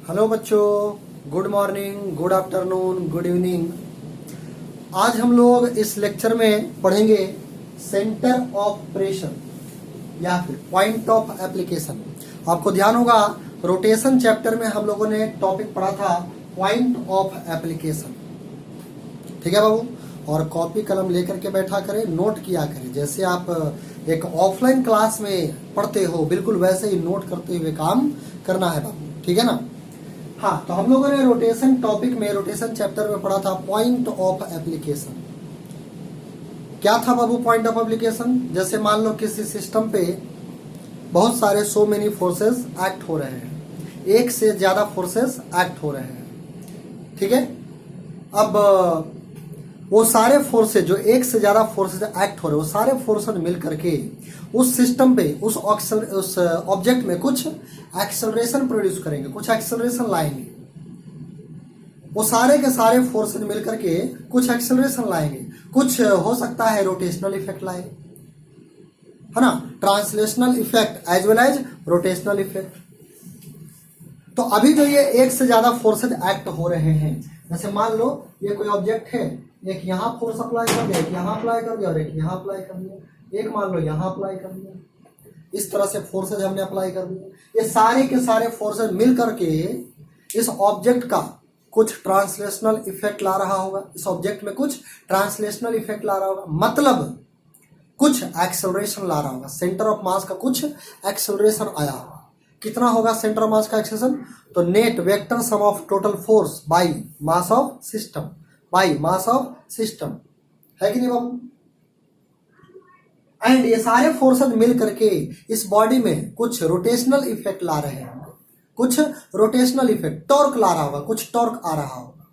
Hello बच्चों, good morning, good afternoon, good evening. आज हम लोग इस लेक्चर में पढ़ेंगे सेंटर ऑफ प्रेशर या फिर पॉइंट ऑफ एप्लीकेशन। आपको ध्यान होगा रोटेशन चैप्टर में हम लोगों ने टॉपिक पढ़ा था पॉइंट ऑफ एप्लीकेशन। ठीक है बाबू, और कॉपी कलम लेकर के बैठा करें, नोट किया करें। जैसे आप एक ऑफलाइन क्लास में पढ़ते हो बिल्कुल वैसे ही नोट करते हुए काम करना है बाबू, ठीक है ना। हाँ, तो हम लोगों ने रोटेशन टॉपिक में रोटेशन चैप्टर में पढ़ा था पॉइंट ऑफ एप्लीकेशन। क्या था बाबू पॉइंट ऑफ एप्लीकेशन? जैसे मान लो किसी सिस्टम पे बहुत सारे सो मेनी फोर्सेस एक्ट हो रहे हैं, एक से ज्यादा फोर्सेस एक्ट हो रहे हैं, ठीक है। अब वो सारे फोर्सेस जो एक से ज्यादा फोर्सेस एक्ट हो रहे हैं, वो सारे फोर्सेस मिल करके उस सिस्टम पे उस ऑब्जेक्ट में कुछ एक्सेलरेशन प्रोड्यूस करेंगे, कुछ एक्सेलरेशन लाएंगे। वो सारे के सारे फोर्सेस मिल करके कुछ एक्सेलरेशन लाएंगे। कुछ हो सकता है रोटेशनल इफेक्ट लाए, है ना, translational effect as well as rotational effect. तो अभी जो ये एक से ज्यादा फोर्सेस एक्ट हो रहे हैं, जैसे मान लो ये कोई ऑब्जेक्ट है, एक यहाँ फोर्स अप्लाई कर दिया, एक यहाँ अप्लाई कर दिया और एक यहाँ अप्लाई कर दिया, एक मान लो यहाँ अप्लाई कर दिया। इस तरह से फोर्सेज हमने अप्लाई कर दिए। ये सारे के सारे फोर्सेज मिल करके इस ऑब्जेक्ट का कुछ ट्रांसलेशनल इफेक्ट ला रहा होगा, इस ऑब्जेक्ट में कुछ ट्रांसलेशनल इफेक्ट ला रहा होगा, मतलब कुछ एक्सेलरेशन ला रहा होगा। सेंटर ऑफ मास का कुछ एक्सेलरेशन आया होगा। कितना होगा सेंटर ऑफ मास का एक्सेलरेशन? तो net vector sum of total force by mass of system, by mass of system, है कि नहीं बाबू। एंड ये सारे फोर्सेस मिल करके इस बॉडी में कुछ रोटेशनल इफेक्ट ला रहे हैं, कुछ रोटेशनल इफेक्ट, टॉर्क ला रहा होगा, कुछ टॉर्क आ रहा होगा।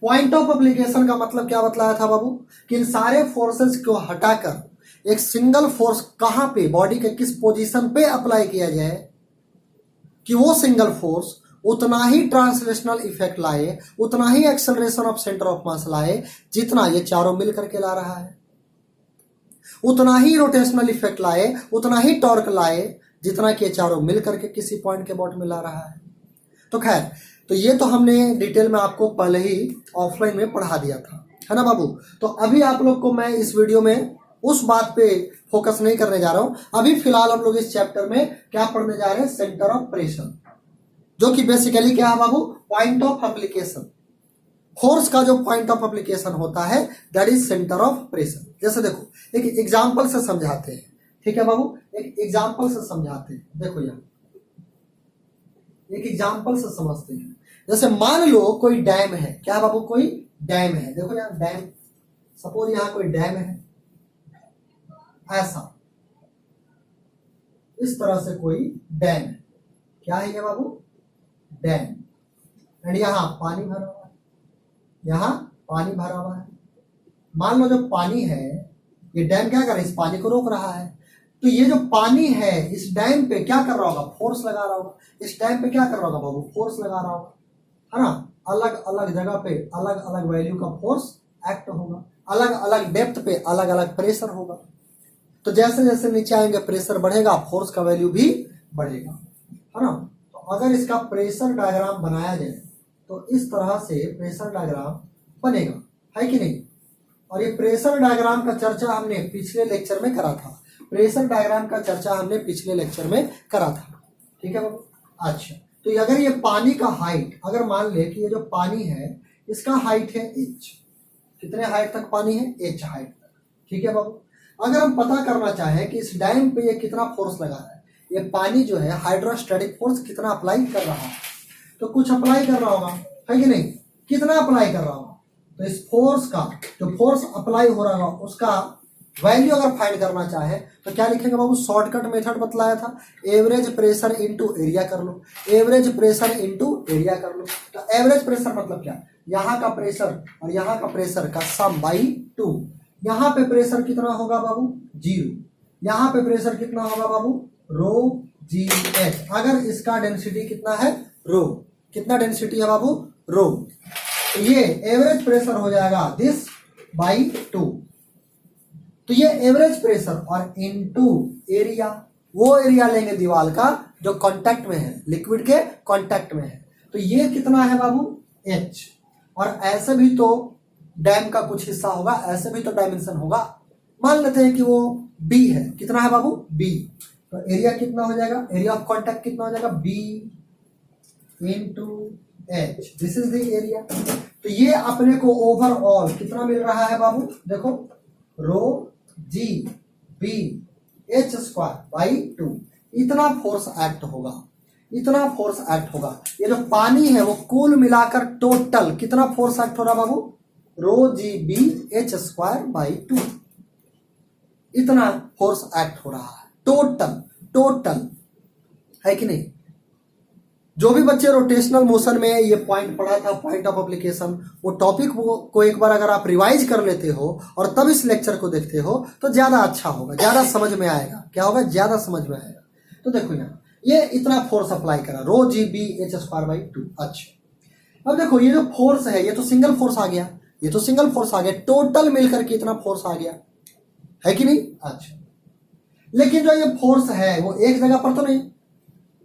पॉइंट ऑफ एप्लीकेशन का मतलब क्या बतलाया था बाबू? कि इन सारे फोर्सेस को हटाकर एक सिंगल फोर्स कहां पे, बॉडी के किस पोजीशन पे अप्लाई किया जाए कि वो सिंगल फोर्स उतना ही ट्रांसलेशनल इफेक्ट लाए, उतना ही acceleration of centre of mass लाए जितना ये चारों मिल करके ला रहा है, उतना ही रोटेशनल इफेक्ट लाए, उतना ही टॉर्क लाए जितना कि ये चारों मिल करके किसी पॉइंट के बॉटम में ला रहा है। तो खैर, तो ये तो हमने डिटेल में आपको पहले ही ऑफलाइन में पढ़ा दिया था, है ना बाबू। तो अभी आप लोग को मैं इस वीडियो में उस बात पे फोकस नहीं करने जा रहा हूं। अभी फिलहाल हम लोग इस चैप्टर में क्या पढ़ने जा रहे हैं? सेंटर ऑफ प्रेशर, जो कि बेसिकली क्या है बाबू? Point of application. फोर्स का जो पॉइंट ऑफ एप्लीकेशन होता है that is centre of pressure. जैसे देखो एक एग्जांपल से समझाते हैं, ठीक है बाबू, एक एग्जांपल से समझाते हैं। देखो यार, एक एग्जांपल से समझते हैं। जैसे मान लो कोई डैम है, क्या बाबू? कोई डैम है। देखो यार डैम, सपोज यहां कोई डैम है, ऐसा इस तरह से कोई डैम है। क्या है ये बाबू? डैम। एंड यहां पानी भरा हुआ है, यहां पानी भरा हुआ है। मान लो जो पानी है, ये डैम क्या कर रहा है? इस पानी को रोक रहा है। तो ये जो पानी है इस डैम पे क्या कर रहा होगा? फोर्स लगा रहा होगा। इस डैम पे क्या कर रहा होगा बाबू? फोर्स लगा रहा होगा, है ना। अलग अलग जगह पे अलग अलग वैल्यू का फोर्स एक्ट होगा, अलग अलग डेप्थ पे अलग अलग प्रेशर होगा। तो जैसे जैसे नीचे आएंगे प्रेशर बढ़ेगा, फोर्स का वैल्यू भी बढ़ेगा, है ना। तो अगर इसका प्रेशर डायग्राम बनाया जाए तो इस तरह से प्रेशर डायग्राम बनेगा, है कि नहीं। और ये प्रेशर डायग्राम का चर्चा हमने पिछले लेक्चर में करा था। प्रेशर डायग्राम का चर्चा हमने पिछले लेक्चर में करा था, ठीक है बाबू। अच्छा, तो अगर ये पानी का हाइट, अगर मान ले कि ये जो पानी है इसका हाइट है h, कितने हाइट तक पानी है? h हाइट तक, ठीक है बाबू। अगर हम पता करना चाहें कि इस डैम पे ये कितना फोर्स लगा है, ये पानी जो है हाइड्रोस्टैटिक फोर्स कितना अप्लाई कर रहा है, तो कुछ अप्लाई कर रहा होगा, है कि नहीं। कितना अप्लाई कर रहा होगा? तो इस फोर्स का जो फोर्स अप्लाई हो रहा होगा उसका वैल्यू अगर फाइंड करना चाहे तो क्या लिखेंगे बाबू? शॉर्टकट मेथड बतलाया था, एवरेज प्रेशर इनटू एरिया कर लो, एवरेज प्रेशर इनटू एरिया कर लो। तो एवरेज प्रेशर मतलब क्या? यहाँ का प्रेशर और यहाँ का प्रेशर का सम बाई 2। यहाँ पे प्रेशर कितना होगा बाबू? 0। यहाँ पे प्रेशर कितना होगा बाबू? रो जी एच। अगर इसका डेंसिटी कितना है? रो। कितना डेंसिटी है बाबू? रो। तो ये एवरेज प्रेशर हो जाएगा दिस बाई 2। तो ये एवरेज प्रेशर और इनटू एरिया, वो एरिया लेंगे दीवार का जो कांटेक्ट में है, लिक्विड के कांटेक्ट में है। तो ये कितना है बाबू, h। और ऐसे भी तो डैम का कुछ हिस्सा होगा, ऐसे भी तो डायमेंशन होगा। मान लेते हैं कि वो b है, कितना है बाबू, b। तो एरिया कितना हो जाएगा, एरिया ऑफ कांटेक्ट कितना हो जाएगा, b into h, this is the area. तो ये अपने को ओवरऑल कितना मिल रहा है बाबू, देखो rho g b h square by 2, इतना फोर्स एक्ट होगा, इतना फोर्स एक्ट होगा। ये जो पानी है वो कुल मिलाकर टोटल कितना फोर्स एक्ट हो रहा बाबू, rho g b h square by 2, इतना फोर्स एक्ट हो रहा है टोटल, टोटल है कि नहीं। जो भी बच्चे रोटेशनल मोशन में ये पॉइंट पढ़ा था, पॉइंट ऑफ एप्लीकेशन, वो टॉपिक को एक बार अगर आप रिवाइज कर लेते हो और तब इस लेक्चर को देखते हो तो ज्यादा अच्छा होगा, ज्यादा समझ में आएगा। क्या होगा, ज्यादा समझ में आएगा। तो देखो यहाँ ये इतना फोर्स अप्लाई करा, rho g b h square by 2। अच्छा, अब देखो ये जो फोर्स है ये तो सिंगल फोर्स आ गया, ये तो सिंगल फोर्स आ गया, टोटल मिलकर के इतना फोर्स आ गया, है कि नहीं। अच्छा, लेकिन जो ये फोर्स है वो एक जगह पर तो नहीं,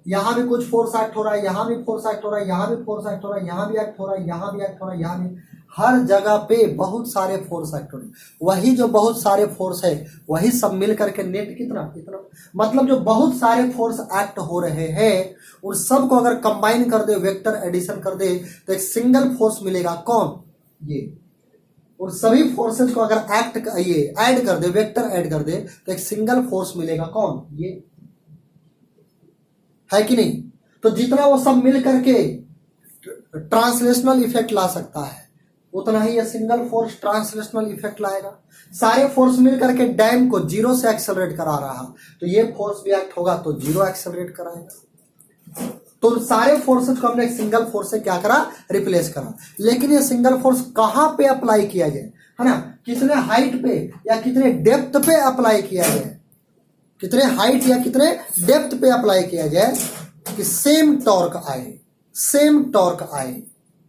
यहां भी कुछ फोर्स एक्ट हो रहा है, यहां भी फोर्स एक्ट हो रहा है, यहां भी फोर्स एक्ट हो रहा है, यहां भी एक्ट हो रहा है, यहां भी एक्ट हो रहा है, यहां भी, हर जगह पे बहुत सारे फोर्स एक्ट हो रहे हैं। वही जो बहुत सारे फोर्स है वही सब मिल करके नेट कितना, इतना, मतलब जो बहुत सारे फोर्स एक्ट हो रहे हैं उन सबको अगर कंबाइन कर दे, वेक्टर एडिशन कर दे तो एक सिंगल फोर्स मिलेगा, कौन, ये। और सभी फोर्सेज को अगर ये ऐड कर दे, वेक्टर ऐड कर दे तो एक सिंगल फोर्स मिलेगा, कौन, ये, है कि नहीं। तो जितना वो सब मिल करके ट्रांसलेशनल इफेक्ट ला सकता है उतना ही ये सिंगल फोर्स ट्रांसलेशनल इफेक्ट लाएगा। सारे फोर्स मिल करके डैम को जीरो से एक्सेलरेट करा रहा, तो ये फोर्स भी एक्ट होगा तो जीरो एक्सेलरेट कराएगा। तो सारे फोर्सेस को हमने एक सिंगल फोर्स से क्या करा, रिप्लेस करा। लेकिन ये सिंगल फोर्स कहां पे अप्लाई किया जाए, है ना, कितने हाइट पे या कितने डेप्थ पे अप्लाई किया जाए, कितने हाइट या कितने डेप्थ पे अप्लाई किया जाए कि सेम टॉर्क आए, सेम टॉर्क आए।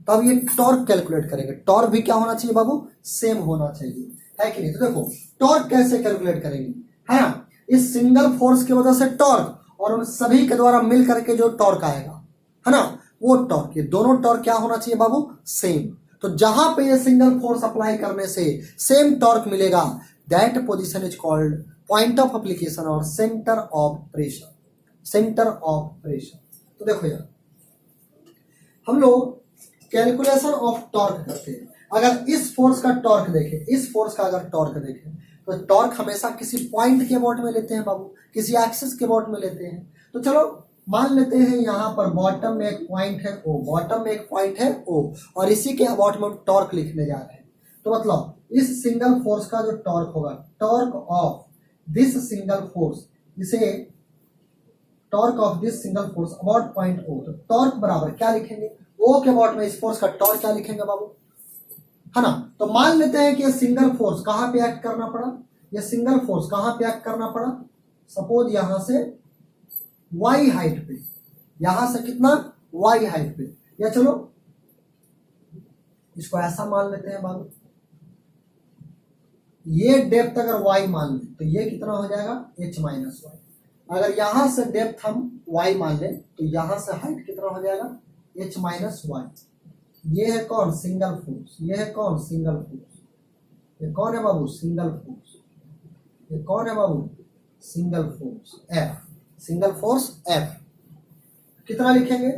तो अब ये टॉर्क कैलकुलेट करेंगे। टॉर्क भी क्या होना चाहिए बाबू, सेम होना चाहिए, है कि नहीं। तो देखो टॉर्क कैसे कैलकुलेट करेंगे, है ना, इस सिंगल फोर्स की वजह से टॉर्क और उन सभी के द्वारा मिल करके जो टॉर्क आएगा, है ना, वो टॉर्क, ये दोनों टॉर्क क्या होना चाहिए बाबू, सेम। तो जहां पे ये सिंगल फोर्स अप्लाई करने से सेम टॉर्क मिलेगा, that position is called point of application और centre of pressure, centre of pressure. तो देखो यार, हम लोग कैलकुलेशन ऑफ टॉर्क करते हैं। अगर इस फोर्स का टॉर्क देखें, इस फोर्स का अगर टॉर्क देखें तो टॉर्क हमेशा किसी पॉइंट के अबाउट में लेते हैं बाबू, किसी एक्सिस के अबाउट में लेते हैं। तो चलो मान लेते हैं यहां पर बॉटम में एक पॉइंट है ओ, बॉटम में एक पॉइंट है ओ, और इसी के अबाउट में हम टॉर्क लिखने जा रहे हैं। तो मतलब इस सिंगल फोर्स का जो टॉर्क होगा, torque of this single force, इसे torque of this single force about point O, तो टॉर्क बराबर क्या लिखेंगे, ओ के अबाउट में इस फोर्स का टॉर्क क्या लिखेंगे बाबू, है ना। तो मान लेते हैं कि ये सिंगल फोर्स कहां पे एक्ट करना पड़ा, ये सिंगल फोर्स कहां पे एक्ट करना पड़ा, सपोज यहां से y हाइट पे, यहां से कितना, y हाइट पे, या चलो इसको ऐसा मान लेते हैं बाबू, ये डेप्थ अगर y मान ले तो ये कितना हो जाएगा, h माइनस वाई। अगर यहां से डेप्थ हम y मान ले तो यहां से हाइट कितना हो जाएगा, h माइनस वाई। ये है कौन, सिंगल फोर्स, ये है कौन, सिंगल फोर्स, ये कौन है बाबू, सिंगल फोर्स, ये कौन है बाबू, single force F, single force F। कितना लिखेंगे,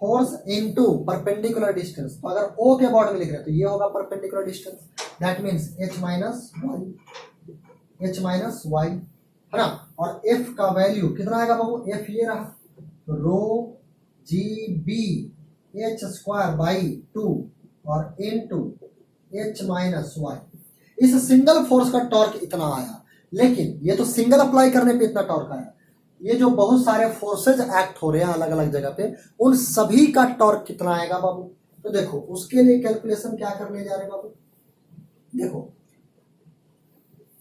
फोर्स इनटू परपेंडिकुलर डिस्टेंस। तो अगर O के अबाउट में लिख रहे हैं तो ये होगा perpendicular distance, that means h minus y, h minus y, है ना। और F का वैल्यू कितना आएगा बाबू, F ये रहा, तो rho g b h square by 2 और इनटू h माइनस वाई। इस सिंगल फोर्स का टॉर्क इतना आया, लेकिन ये तो सिंगल अप्लाई करने पे इतना टॉर्क आया, ये जो बहुत सारे फोर्सेज एक्ट हो रहे हैं अलग अलग जगह पे, उन सभी का टॉर्क कितना आएगा बाबू। तो देखो उसके लिए कैलकुलेशन क्या करने जा रहे हैं बाबू, देखो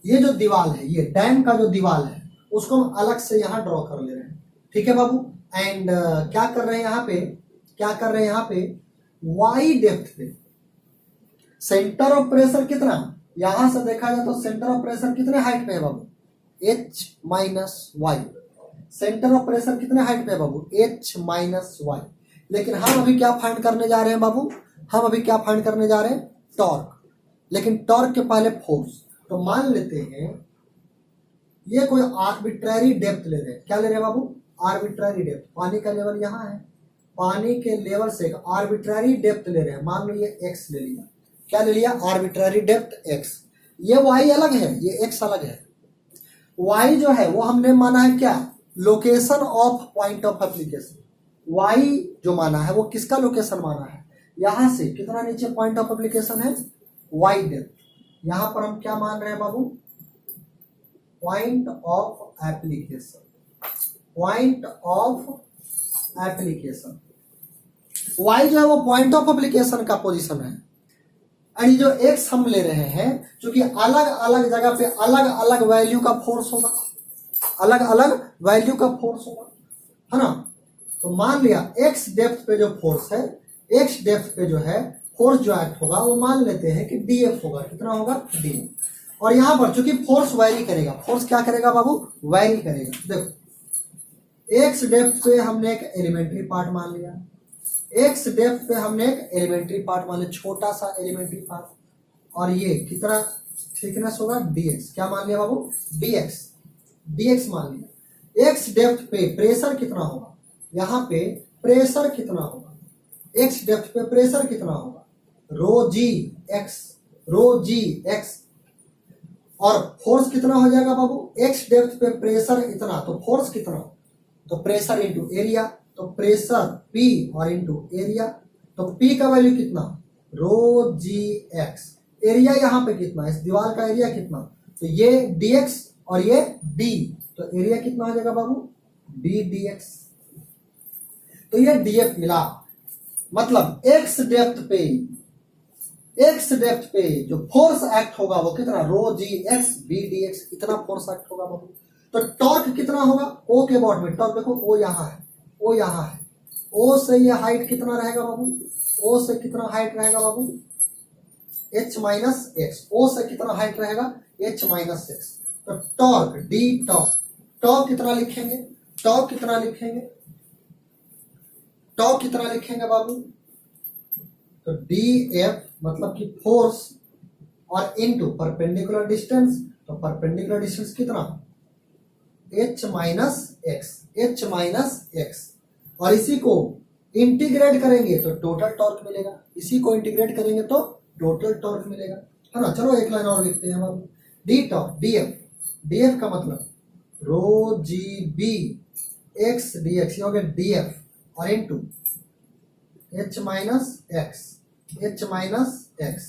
ये जो दीवार है, ये डैम का जो दीवार है उसको हम अलग से यहाँ ड्रॉ कर ले रहे हैं, ठीक है बाबू। एंड क्या कर रहे हैं यहाँ पे, क्या कर रहे हैं यहाँ पे, वाई डेप्थ पे सेंटर ऑफ प्रेशर कितना, यहां से देखा जाए तो सेंटर ऑफ प्रेशर कितने हाइट पे है बाबू, h minus y. Centre of pressure कितने हाइट पे है बाबू, h माइनस वाई। लेकिन हम अभी क्या फाइंड करने जा रहे हैं बाबू, हम अभी क्या फाइंड करने जा रहे हैं, टॉर्क। लेकिन टॉर्क के पहले फोर्स। तो मान लेते हैं ये कोई आर्बिट्ररी डेप्थ ले रहे हैं, क्या ले रहे हैं बाबू, आर्बिट्ररी डेप्थ। पानी का लेवल यहाँ है, पानी के लेवल से एक आर्बिट्ररी डेप्थ ले रहे हैं, मान लो ये x ले लिया, क्या ले लिया, आर्बिट्ररी डेप्थ x। ये y अलग है, ये x अलग है। y जो है वो हमने माना है क्या, location of point of application. y जो माना है वो किसका लोकेशन माना है, यहां से कितना नीचे पॉइंट ऑफ एप्लीकेशन है, y डेप्थ। यहां पर हम क्या मान रहे हैं बाबू, point of application, point of application. y जो है वो पॉइंट ऑफ एप्लीकेशन का पोजीशन है। और ये जो x हम ले रहे हैं, क्योंकि अलग अलग जगह पे अलग अलग वैल्यू का फोर्स होगा, अलग अलग वैल्यू का फोर्स होगा, है ना। तो मान लिया x डेप्थ पे जो फोर्स है, x डेप्थ पे जो है फोर्स जो एक्ट होगा वो मान लेते हैं कि df होगा, कितना होगा, df। और यहां पर चूंकि फोर्स वैरी करेगा, फोर्स क्या करेगा बाबू, वैरी करेगा। देखो x डेप्थ पे हमने एक एलिमेंट्री पार्ट मान लिया, x डेप्थ पे हमने एक एलिमेंट्री पार्ट मान लिया, छोटा सा एलिमेंट्री पार्ट, और ये कितना थिकनेस होगा, dx। क्या मान लिया बाबू, dx, dx मान लिया। x डेप्थ पे प्रेशर कितना होगा, यहाँ पे प्रेशर कितना होगा, x डेप्थ पे प्रेशर कितना होगा, रो जी एक्स, रो जी एक्स। और फोर्स कितना हो जाएगा बाबू, x डेप्थ पे प्रेशर इतना, तो फोर्स कितना, तो प्रेशर इंटू एरिया, तो प्रेशर P और इंटू एरिया। तो P का वैल्यू कितना, रो जी एक्स। एरिया यहाँ पे कितना, इस दीवार का एरिया कितना, तो ये dx और ये d, तो एरिया कितना हो जाएगा बाबू, d dx। तो ये df मिला, मतलब x डेप्थ पे, x डेप्थ पे जो फोर्स एक्ट होगा वो कितना, रो जी एक्स बी डी एक्स, इतना फोर्स एक्ट होगा बाबू। तो टॉर्क कितना होगा, O के बॉट में, टॉर्क देखो O यहाँ है, O यहाँ है, O से ये हाइट कितना रहेगा बाबू, O से कितना हाइट रहेगा बाबू, h माइनस एक्स। O से कितना हाइट रहेगा, h माइनस एक्स। तो टॉर्क d टॉर्क, टॉर्क कितना लिखेंगे, टॉर्क कितना लिखेंगे, टॉर्क कितना लिखेंगे बाबू, तो df मतलब कि फोर्स और इनटू परपेंडिकुलर डिस्टेंस, तो परपेंडिकुलर डिस्टेंस कितना, h minus x, h minus x. और इसी को इंटीग्रेट करेंगे तो टोटल टॉर्क मिलेगा, इसी को इंटीग्रेट करेंगे तो टोटल टॉर्क मिलेगा, है ना। चलो एक लाइन और लिखते हैं हम, डी टॉर्क df, df का मतलब rho g b x d x, ये हो गया df, और into h minus x, h minus x,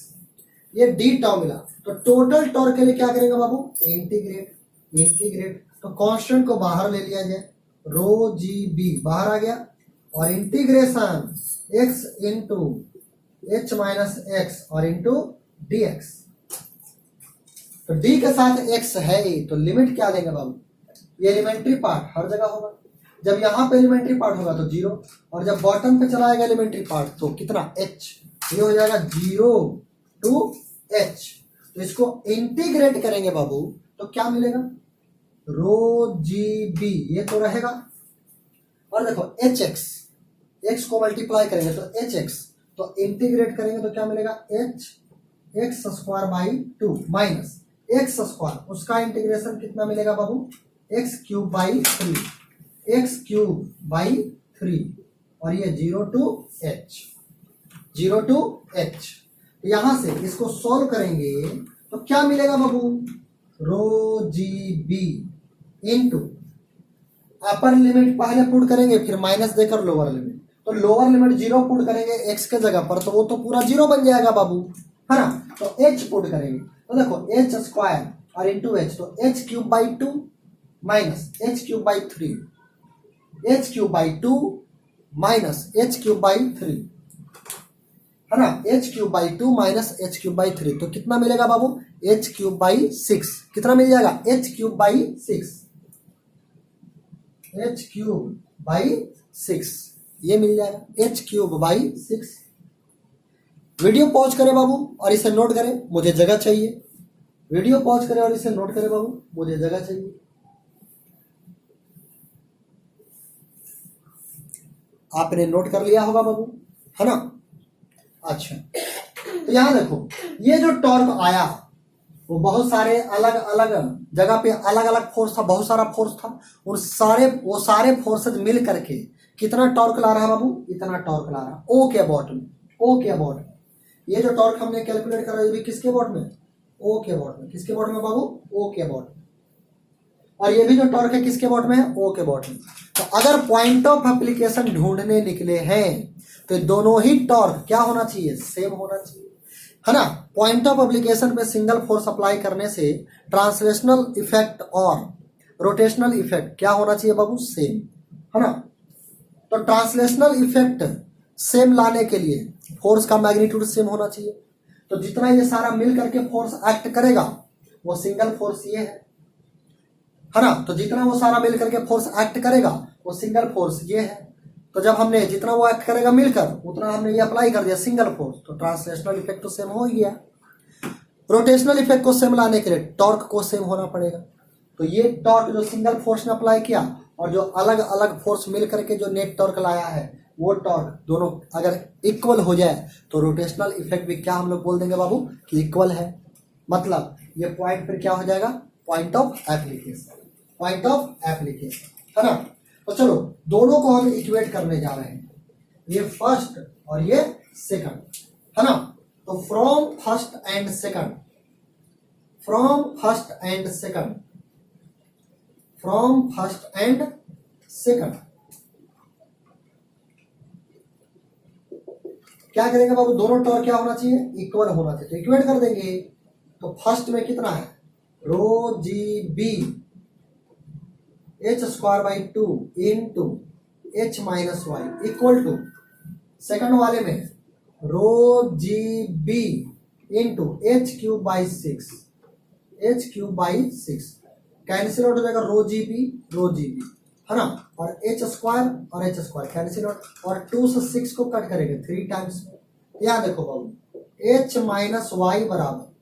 ये डी टॉ मिला। तो टोटल टॉर्क के लिए क्या करेंगे बाबू, इंटीग्रेट, इंटीग्रेट। तो कांस्टेंट को बाहर ले लिया जाए, रो जी बी बाहर आ गया, और integration x into h minus x और इंटू डी एक्स। तो d के साथ x है ही, तो लिमिट क्या लेंगे बाबू, ये एलिमेंट्री पार्ट हर जगह होगा, जब यहाँ पे एलिमेंट्री पार्ट होगा तो 0, और जब बॉटम पे चला आएगा एलिमेंट्री पार्ट तो कितना, h, ये हो जाएगा 0 टू h। तो इसको इंटीग्रेट करेंगे बाबू तो क्या मिलेगा, रो जी बी, ये तो रहेगा, और देखो एच एक्स, एक्स को मल्टीप्लाई करेंगे तो एच एक्स, तो इंटीग्रेट करेंगे तो क्या मिलेगा, h x square by 2 minus x square, उसका इंटीग्रेशन कितना मिलेगा बाबू, x cube by 3, x cube by 3, और ये 0 टू h, 0 टू h। यहां से इसको सॉल्व करेंगे तो क्या मिलेगा बाबू, rho g b into upper limit पहले पुट करेंगे, फिर माइनस देकर लोअर लिमिट, तो लोअर लिमिट 0 पुट करेंगे x के जगह पर, तो वो तो पूरा 0 बन जाएगा बाबू, है ना। तो h पुट करेंगे तो देखो h स्क्वायर और इंटू h, तो h cube by 2 minus h cube by 3, h cube by 2 minus h cube by 3, है ना, h cube by 2 minus h cube by 3, तो कितना मिलेगा बाबू, h क्यूब बाई 6, कितना मिल जाएगा, h cube by 6, h cube by 6, ये मिल जाएगा h cube by 6। Video pause करें बाबू और इसे नोट करें, मुझे जगह चाहिए, वीडियो पॉज करें और इसे नोट करें बाबू, मुझे जगह चाहिए। आपने नोट कर लिया होगा बाबू, है ना। अच्छा, तो यहाँ देखो, ये जो टॉर्क आया वो बहुत सारे अलग अलग जगह पे अलग अलग फोर्स था, बहुत सारा फोर्स था। वो सारे फोर्सेज मिल करके कितना टॉर्क ला रहा बाबू, इतना टॉर्क ला रहा ओ के अबाउट में, ओ के अबाउट में। ये जो टॉर्क हमने कैलकुलेट करा ये भी किसके अबाउट में, ओ के अबाउट में। किसके अबाउट में बाबू, ओ के अबाउट में। और ये भी जो टॉर्क है किसके अबाउट में है, ओ के अबाउट में। तो अगर पॉइंट ऑफ एप्लीकेशन ढूंढने निकले हैं तो दोनों ही टॉर्क क्या होना चाहिए, सेम होना चाहिए, है ना। पॉइंट ऑफ एप्लीकेशन पे सिंगल फोर्स अप्लाई करने से ट्रांसलेशनल इफेक्ट और रोटेशनल इफेक्ट क्या होना चाहिए बाबू, सेम, है ना। तो ट्रांसलेशनल इफेक्ट सेम लाने के लिए फोर्स का मैग्नीट्यूड सेम होना चाहिए। तो जितना ये सारा मिल करके फोर्स एक्ट करेगा वो सिंगल फोर्स ये है ना। तो जितना वो सारा मिल करके फोर्स एक्ट करेगा वो सिंगल फोर्स ये है। तो जब हमने जितना वो एक्ट करेगा मिलकर उतना हमने ये अप्लाई कर दिया सिंगल फोर्स, तो ट्रांसलेशनल इफेक्ट तो सेम हो ही गया। रोटेशनल इफेक्ट को सेम लाने के लिए टॉर्क को सेम होना पड़ेगा। तो ये टॉर्क जो सिंगल फोर्स ने अप्लाई किया और जो अलग अलग फोर्स मिल करके जो नेट टॉर्क लाया है वो टॉर्क दोनों अगर इक्वल हो जाए तो रोटेशनल इफेक्ट भी क्या हम लोग बोल देंगे बाबू कि इक्वल है। मतलब ये पॉइंट पर क्या हो जाएगा, point of application, point of application, है ना। तो चलो दोनों को हम इक्वेट करने जा रहे हैं, ये फर्स्ट और ये सेकंड, है ना। तो from first and second, from first and second, from first and second क्या करेंगे बाबू, दोनों टॉर्क क्या होना चाहिए, इक्वल होना चाहिए। तो इक्वेट कर देंगे। तो फर्स्ट में कितना है, rho g b h square by 2 into h minus y equal to second वाले में rho g b into h cube by 6, h cube by 6 cancel out हो जाएगा, रो जी बी, है ना। और एच स्क्वायर कैंसिल आउट, और 2 से 6 को कट करेंगे 3 टाइम्स में। यहाँ देखो बाबू एच माइनस वाई बराबर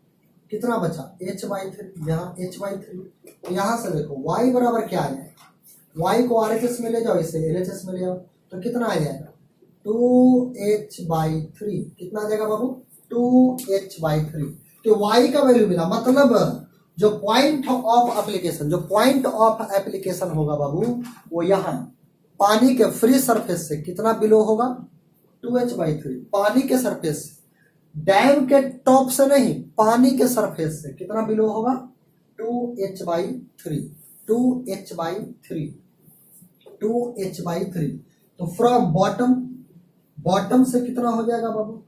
कितना बचा, एच बाई 3, यहाँ एच बाई 3। यहाँ से देखो वाई बराबर क्या आ जाएगा, वाई को आरएचएस में ले जाओ, इसे एलएचएस में ले जाओ, तो कितना आ जाएगा 2h/3। कितना आ जाएगा बाबू, 2h/3। तो वाई का वैल्यू मिला, मतलब जो पॉइंट ऑफ एप्लीकेशन, जो पॉइंट ऑफ एप्लीकेशन होगा बाबू वो यहाँ पानी के फ्री सरफेस से कितना बिलो होगा, 2h/3। पानी के सरफेस से, डैम के टॉप से नहीं, पानी के सरफेस से कितना बिलो होगा, 2h/3, 2h/3, 2h/3। तो फ्रॉम बॉटम, बॉटम से कितना हो जाएगा बाबू,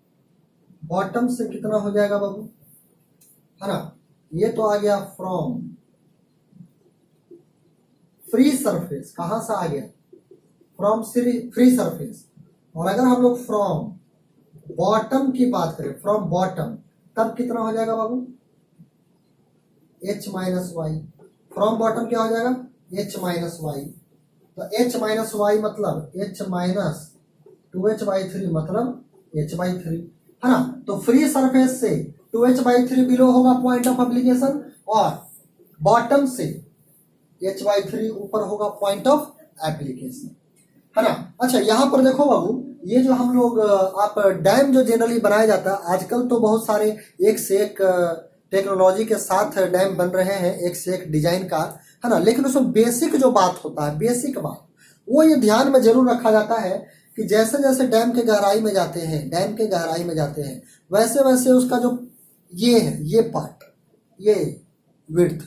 बॉटम से कितना हो जाएगा बाबू, है ना। ये तो आ गया फ्रॉम फ्री सरफेस, कहां से आ गया, फ्रॉम फ्री सरफेस। और अगर हम लोग फ्रॉम बॉटम की बात करें, फ्रॉम बॉटम, तब कितना हो जाएगा बाबू, h minus y. From bottom क्या हो जाएगा, h माइनस वाई। तो h माइनस वाई मतलब h माइनस 2h/3 मतलब h/3, है ना। तो फ्री सरफेस से 2h/3 बिलो होगा पॉइंट ऑफ एप्लीकेशन, और बॉटम से h/3 ऊपर होगा पॉइंट ऑफ एप्लीकेशन, है ना। अच्छा यहाँ पर देखो बाबू, ये जो हम लोग आप डैम जो जनरली बनाया जाता है आजकल, तो बहुत सारे एक से एक टेक्नोलॉजी के साथ डैम बन रहे हैं, एक से एक डिजाइन का, है ना। लेकिन उसमें बेसिक जो बात होता है, बेसिक बात, वो ये ध्यान में जरूर रखा जाता है कि जैसे जैसे डैम के गहराई में जाते हैं, डैम के गहराई में जाते हैं, वैसे वैसे उसका जो ये है, ये पार्ट, ये विड्थ,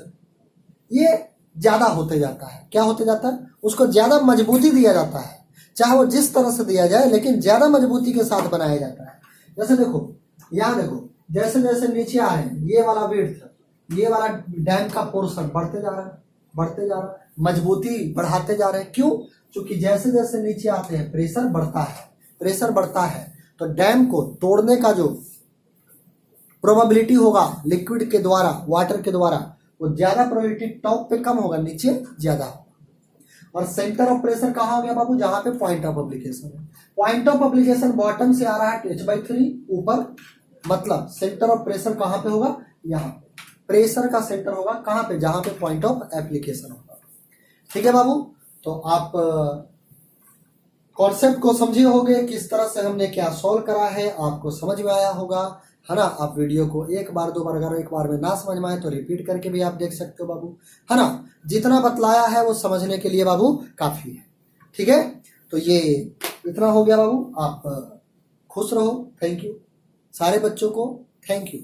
ये ज्यादा होते जाता है। क्या होते जाता है, उसको ज्यादा मजबूती दिया जाता है, चाहे वो जिस तरह से दिया जाए, लेकिन ज्यादा मजबूती के साथ बनाया जाता है। जैसे देखो यहाँ देखो, जैसे जैसे नीचे आ रहे हैं, ये वाला विड्थ, ये वाला डैम का पोर्शन बढ़ते जा रहा है, बढ़ते जा रहा है, मजबूती बढ़ाते जा रहे हैं। क्यों, क्योंकि जैसे जैसे नीचे आते हैं प्रेशर बढ़ता है, प्रेशर बढ़ता है, तो डैम को तोड़ने का जो प्रोबेबिलिटी होगा लिक्विड के द्वारा, वाटर के द्वारा, वो ज्यादा प्रोबेबिलिटी टॉप पे कम होगा, नीचे ज्यादा होगा। और सेंटर ऑफ प्रेशर कहाँ हो गया बाबू, जहां पे पॉइंट ऑफ एप्लीकेशन है। पॉइंट ऑफ एप्लीकेशन बॉटम से आ रहा है h/3 ऊपर, मतलब सेंटर ऑफ प्रेशर कहाँ पे होगा, यहाँ प्रेशर का सेंटर होगा कहाँ पे, जहां पे पॉइंट ऑफ एप्लीकेशन होगा। ठीक है बाबू, तो आप कॉन्सेप्ट को समझे होगे, किस तरह से हमने क्या सॉल्व करा है आपको समझ में आया होगा, है ना। आप वीडियो को एक बार दो बार, अगर एक बार में ना समझ में आए तो रिपीट करके भी आप देख सकते हो बाबू, है ना। जितना बतलाया है वो समझने के लिए बाबू काफी है, ठीक है। तो ये इतना हो गया बाबू, आप खुश रहो। थैंक यू सारे बच्चों को, थैंक यू।